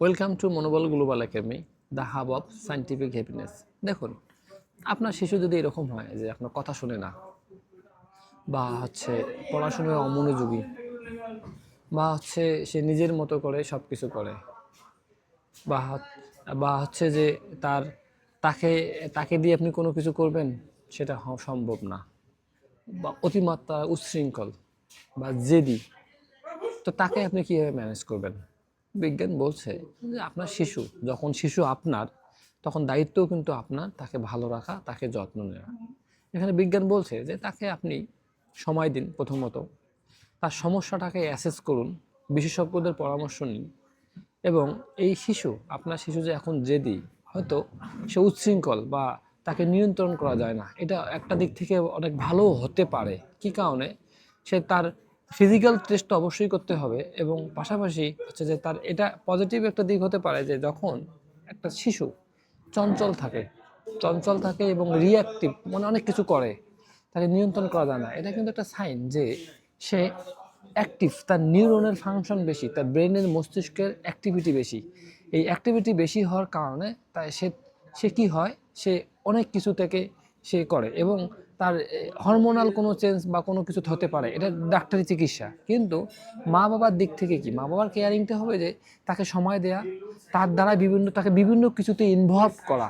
Welcome to মনোবল global academy, the hub of scientific happiness. দেখুন, আপনার শিশু যদি এরকম হয় যে আপনার কথা শুনে না, বা পড়াশোনায় অমনোযোগী, বা সে নিজের মতো করে সব কিছু করে, বা যে তার তাকে তাকে দিয়ে আপনি কোনো কিছু করবেন সেটা সম্ভব না, বা অতিমাত্রা উচ্ছৃঙ্খল বা জেদি, তো তাকে আপনি কীভাবে ম্যানেজ করবেন? বিজ্ঞান বলছে যে আপনার শিশু যখন আপনার, তখন দায়িত্বও কিন্তু আপনার তাকে ভালো রাখা, তাকে যত্ন নেওয়া। এখানে বিজ্ঞান বলছে যে তাকে আপনি সময় দিন, প্রথমত তার সমস্যাটাকে অ্যাসেস করুন, বিশেষজ্ঞদের পরামর্শ নিন। এবং এই আপনার শিশু যে এখন জেদি, হয়তো সে উচ্ছৃঙ্খল বা তাকে নিয়ন্ত্রণ করা যায় না, এটা একটা দিক থেকে অনেক ভালো হতে পারে। কী কারণে? সে তার ফিজিক্যাল টেস্ট অবশ্যই করতে হবে, এবং পাশাপাশি যে তার এটা পজিটিভ একটা দিক হতে পারে যে যখন একটা শিশু চঞ্চল থাকে এবং রিঅ্যাক্টিভ, মানে অনেক কিছু করে, তাকে নিয়ন্ত্রণ করা যায় না, এটা কিন্তু একটা সাইন যে সে অ্যাক্টিভ, তার নিউরনের ফাংশন বেশি, তার ব্রেনের মস্তিষ্কের অ্যাক্টিভিটি বেশি। এই অ্যাক্টিভিটি বেশি হওয়ার কারণে তাই সে কি হয়, সে অনেক কিছু থেকে সে করে, এবং তার হরমোনাল কোনো চেঞ্জ বা কোনো কিছু হতে পারে, এটা ডাক্তারি চিকিৎসা। কিন্তু মা বাবার দিক থেকে কি, মা বাবার কেয়ারিংটা হবে যে তাকে সময় দেয়া, তার দ্বারা তাকে বিভিন্ন কিছুতে ইনভলভ করা,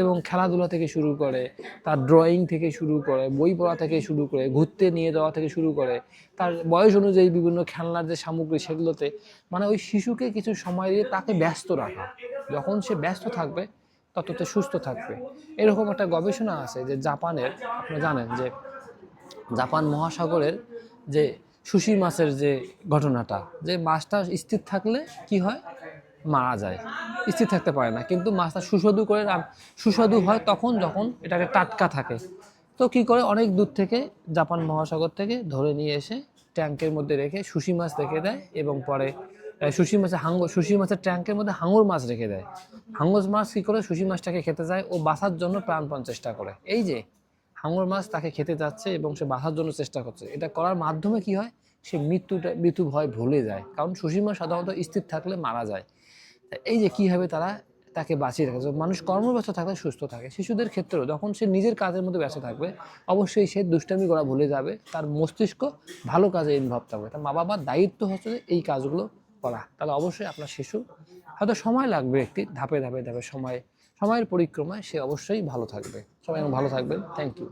এবং খেলাধুলা থেকে শুরু করে, তার ড্রয়িং থেকে শুরু করে, বই পড়া থেকে শুরু করে, ঘুরতে নিয়ে যাওয়া থেকে শুরু করে, তার বয়স অনুযায়ী বিভিন্ন খেলনার যে সামগ্রী সেগুলোতে, মানে ওই শিশুকে কিছু সময় দিয়ে তাকে ব্যস্ত রাখা। যখন সে ব্যস্ত থাকবে তত সুস্থ থাকবে। এরকম একটা গবেষণা আছে যে জাপানের, আপনি জানেন যে জাপান মহাসাগরের যে সুশি মাছের যে ঘটনাটা, যে মাছটা স্থির থাকলে কি হয়, মারা যায়, স্থির থাকতে পারে না। কিন্তু মাছটা সুস্বাদু হয় তখন যখন এটাকে টাটকা থাকে। তো কি করে, অনেক দূর থেকে জাপান মহাসাগর থেকে ধরে নিয়ে এসে ট্যাঙ্কের মধ্যে রেখে সুশি মাছ রেখে দেয়, এবং পরে সুশি মাছের ট্যাঙ্কের মধ্যে হাঙর মাছ রেখে দেয়। হাঙর মাছ কি করে, সুশি মাছটাকে খেতে যায়, ও বাঁচার জন্য প্রাণপণ চেষ্টা করে। এই যে হাঙর মাছ তাকে খেতে যাচ্ছে এবং সে বাঁচার জন্য চেষ্টা করছে, এটা করার মাধ্যমে কি হয়, সে মৃত্যু ভয় ভুলে যায়, কারণ সুশি মাছ সাধারণত স্থির থাকলে মারা যায়। এই যে কীভাবে তারা তাকে বাঁচিয়ে রাখে। মানুষ কর্মব্যস্ত থাকলে সুস্থ থাকে, শিশুদের ক্ষেত্রেও যখন সে নিজের কাজের মধ্যে ব্যস্ত থাকবে, অবশ্যই সে দুষ্টামি করা ভুলে যাবে, তার মস্তিষ্ক ভালো কাজে ইনভলভ থাকবে। তার মা বাবার দায়িত্ব হচ্ছে যে এই কাজগুলো করা। তাহলে অবশ্যই আপনার শিশু, হয়তো সময় লাগবে, একটি ধাপে সময়ের পরিক্রমায় সে অবশ্যই ভালো থাকবে। সবাই ভালো থাকবেন। Thank you.